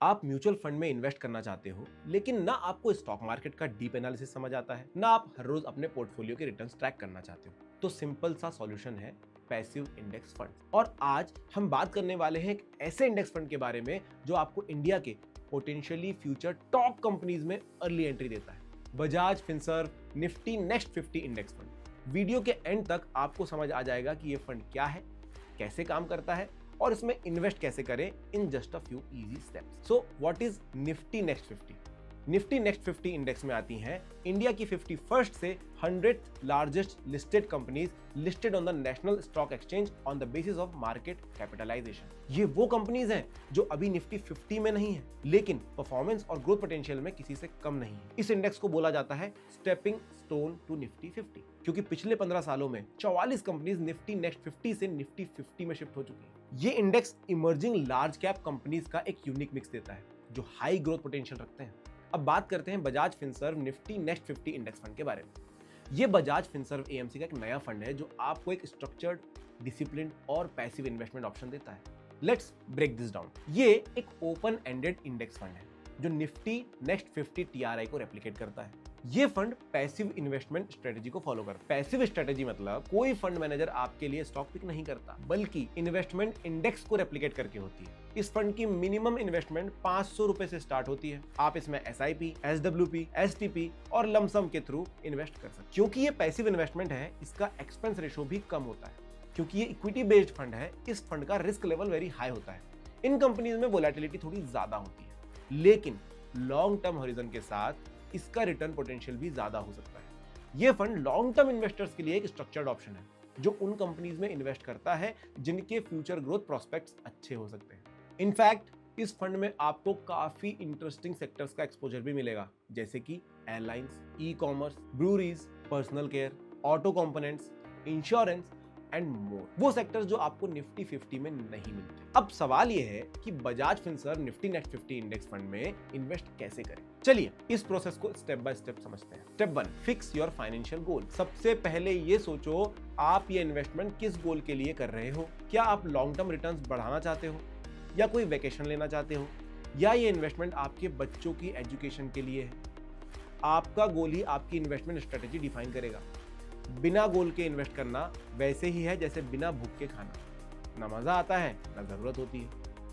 आप mutual fund में invest करना चाहते हो, लेकिन ना आपको स्टॉक मार्केट का डीप एनालिसिस समझ आता है, ना आप हर रोज अपने पोर्टफोलियो के रिटर्न्स ट्रैक करना चाहते हो, तो सिंपल सा सॉल्यूशन है पैसिव इंडेक्स फंड। और आज हम बात करने वाले हैं एक ऐसे इंडेक्स फंड के बारे में जो आपको इंडिया के पोटेंशियली फ्यूचर टॉप कंपनीज में अर्ली एंट्री देता है, Bajaj Finserv Nifty next 50 index fund. Video के एंड तक आपको समझ आ जाएगा कि ये फंड क्या है, कैसे काम करता है और इसमें इन्वेस्ट कैसे करें in just a few easy steps. So what is Nifty next 50? Nifty next 50 index में आती हैं इंडिया की 51st से 100th largest listed companies listed on the national stock exchange on the basis of market capitalization. ये वो companies हैं जो अभी निफ्टी 50 में नहीं है, लेकिन परफॉर्मेंस और ग्रोथ पोटेंशियल में किसी से कम नहीं है। इस इंडेक्स को बोला जाता है स्टेपिंग स्टोन टू निफ्टी 50, क्योंकि पिछले 15 सालों में 44 कंपनीज निफ्टी नेक्स्ट 50 से निफ्टी 50 में शिफ्ट हो चुकी हैं। ये index emerging large cap companies का एक यूनिक मिक्स देता है जो हाई ग्रोथ पोटेंशियल रखते हैं। अब बात करते हैं Bajaj Finserv Nifty next 50 index fund के बारे में। ये बजाज फिनसर्व एएमसी का एक नया फंड है जो आपको एक स्ट्रक्चर्ड, डिसिप्लिन और पैसिव इन्वेस्टमेंट ऑप्शन देता है। Let's break this down. ये एक ओपन एंडेड इंडेक्स फंड है जो निफ्टी नेक्स्ट 50 टीआरआई को रेप्लिकेट करता है। ये फंड पैसिव इन्वेस्टमेंट स्ट्रेटजी को फॉलो करता है। पैसिव स्ट्रेटजी मतलब कोई फंड मैनेजर आपके लिए स्टॉक पिक नहीं करता, बल्कि इन्वेस्टमेंट इंडेक्स को रेप्लिकेट करके होती है। इस फंड की मिनिमम इन्वेस्टमेंट 500 रुपए से स्टार्ट होती है। आप इसमें एसआईपी, एसडब्ल्यूपी, एसटीपी और लमसम के थ्रू इन्वेस्ट कर सकते हैं। क्योंकि ये पैसिव इन्वेस्टमेंट है, इसका एक्सपेंस रेशो भी कम होता है। क्योंकि ये इक्विटी बेस्ड फंड है, इस फंड का रिस्क लेवल वेरी हाई होता है। इन कंपनीज में वोलेटिलिटी थोड़ी ज्यादा होती है, लेकिन लॉन्ग टर्म हॉरिजन के साथ इसका रिटर्न पोटेंशियल भी ज्यादा हो सकता है। यह फंड लॉन्ग टर्म इन्वेस्टर्स के लिए एक स्ट्रक्चर्ड ऑप्शन है जो उन कंपनीज में इन्वेस्ट करता है जिनके फ्यूचर ग्रोथ प्रोस्पेक्ट्स अच्छे हो सकते हैं। इनफैक्ट इस फंड में आपको काफी इंटरेस्टिंग सेक्टर्स का एक्सपोजर भी मिलेगा, जैसे कि airlines, e commerce, breweries, personal care, auto components, insurance and more. वो सेक्टर्स जो आपको निफ्टी 50 में नहीं मिलते। अब सवाल ये है कि Bajaj Finserv Nifty next 50 index fund में इन्वेस्ट कैसे करें। चलिए इस प्रोसेस को स्टेप बाय स्टेप समझते हैं। Step 1, fix your financial goal. सबसे पहले ये सोचो आप ये इन्वेस्टमेंट किस गोल के लिए कर रहे हो। क्या आप लॉन्ग टर्म रिटर्न्स बढ़ाना चाहते हो, या कोई वेकेशन लेना चाहते हो, या ये इन्वेस्टमेंट आपके बच्चों की एजुकेशन के लिए है। आपका गोल ही आपकी इन्वेस्टमेंट स्ट्रेटेजी डिफाइन करेगा। बिना गोल के इन्वेस्ट करना वैसे ही है जैसे बिना भूख के खाना, ना मजा आता है ना जरूरत होती है।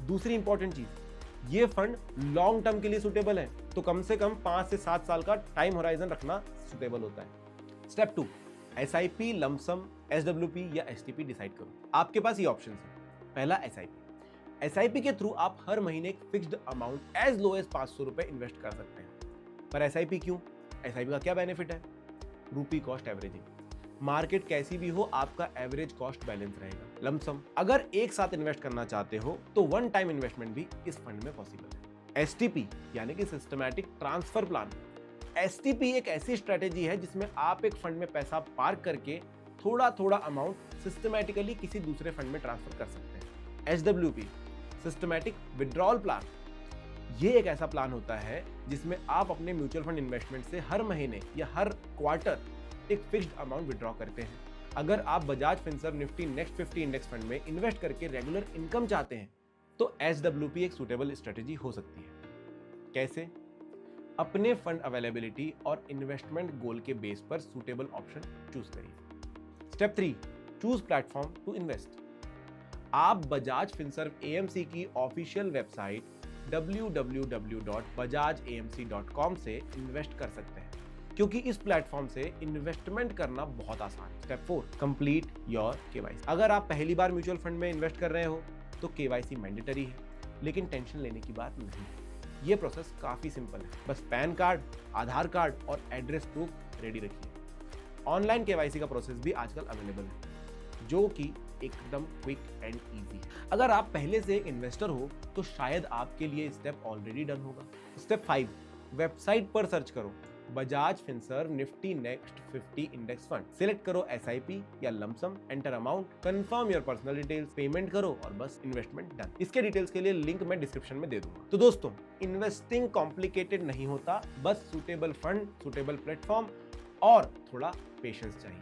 दूसरी इंपॉर्टेंट चीज, ये फंड लॉन्ग टर्म के लिए सुटेबल है, तो कम से कम 5 से 7 साल का टाइम होराइजन रखना सुटेबल होता है। स्टेप 2, एसआईपी, लमसम, एसडब्ल्यूपी या एसटीपी डिसाइड करो। आपके पास ये ऑप्शन है। पहला, एसआईपी। एसआईपी के थ्रू आप हर महीने एक fixed amount as low as 500 रुपए इन्वेस्ट कर सकते हैं। पर एसआईपी क्यों? एसआईपी का क्या बेनिफिट है? रूपी कॉस्ट एवरेजिंग। मार्केट कैसी भी हो, आपका एवरेज कॉस्ट बैलेंस रहेगा। लमसम, अगर एक साथ इन्वेस्ट करना चाहते हो तो वन टाइम इन्वेस्टमेंट भी इस फंड में पॉसिबल है। एसटीपी यानी कि सिस्टमैटिक ट्रांसफर प्लान। एसटीपी एक ऐसी स्ट्रेटेजी है जिसमें आप एक फंड में पैसा पार्क करके थोड़ा थोड़ा अमाउंट सिस्टमैटिकली किसी दूसरे फंड में ट्रांसफर कर सकते हैं। SWP, systematic withdrawal plan. ये एक ऐसा प्लान होता है जिसमें आप अपने म्यूचुअल फंड इन्वेस्टमेंट से हर महीने या हर क्वार्टर एक फिक्स्ड अमाउंट विड्रॉ करते हैं। अगर आप Bajaj Finserv Nifty next 50 index fund में इन्वेस्ट करके रेगुलर इनकम चाहते हैं तो एसडब्ल्यूपी एक सूटेबल स्ट्रेटेजी हो सकती है। कैसे? अपने फंड अवेलेबिलिटी और इन्वेस्टमेंट गोल के बेस पर सूटेबल ऑप्शन चूज करिए। Step 3, choose platform to invest. आप बजाज फिनसर्व एएमसी की ऑफिशियल वेबसाइट www.bajajamc.com से इन्वेस्ट कर सकते हैं, क्योंकि इस प्लेटफॉर्म से इन्वेस्टमेंट करना बहुत आसान है। Step 4, complete your KYC. अगर आप पहली बार म्यूचुअल फंड में इन्वेस्ट कर रहे हो तो केवाईसी मैंडेटरी है, लेकिन टेंशन लेने की बात नहीं है। ये प्रोसेस काफी सिंपल है। बस पैन कार्ड, आधार कार्ड और एड्रेस प्रूफ रेडी रखिए। ऑनलाइन केवाईसी का प्रोसेस भी आजकल अवेलेबल है, जो कि एकदम क्विक एंड इजी है। अगर आप पहले से एक इन्वेस्टर हो तो शायद आपके लिए स्टेप ऑलरेडी डन होगा। स्टेप 5, वेबसाइट पर सर्च करो Bajaj Finserv Nifty next 50 index fund. Select करो एसआईपी या lump sum, enter amount, confirm your personal details, payment करो और बस इन्वेस्टमेंट डन। इसके डिटेल्स के लिए लिंक मैं डिस्क्रिप्शन में दे दूंगा। तो दोस्तों, इन्वेस्टिंग कॉम्प्लिकेटेड नहीं होता, बस सूटेबल फंड, सूटेबल प्लेटफॉर्म और थोड़ा पेशेंस चाहिए।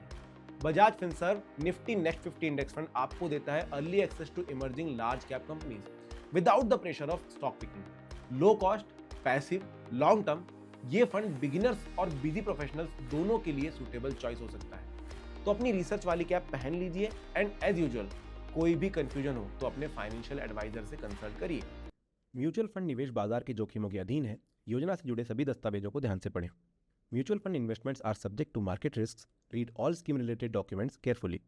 Bajaj Finserv Nifty next 50 index fund आपको देता है early access to emerging large cap companies without the pressure of stock picking. Low cost, passive, long term, ये फंड बिगिनर्स और बिजी प्रोफेशनल्स दोनों के लिए सूटेबल चॉइस हो सकता है। तो अपनी रिसर्च वाली कैप पहन लीजिए एंड एज यूजुअल कोई भी कंफ्यूजन हो तो अपने फाइनेंशियल एडवाइजर से कंसल्ट करिए। म्यूचुअल फंड निवेश बाजार के जोखिमों के अधीन है। योजना से जुड़े सभी दस्तावेजों को ध्यान से पढ़ें। Mutual fund investments are subject to market risk. Read all scheme related documents carefully.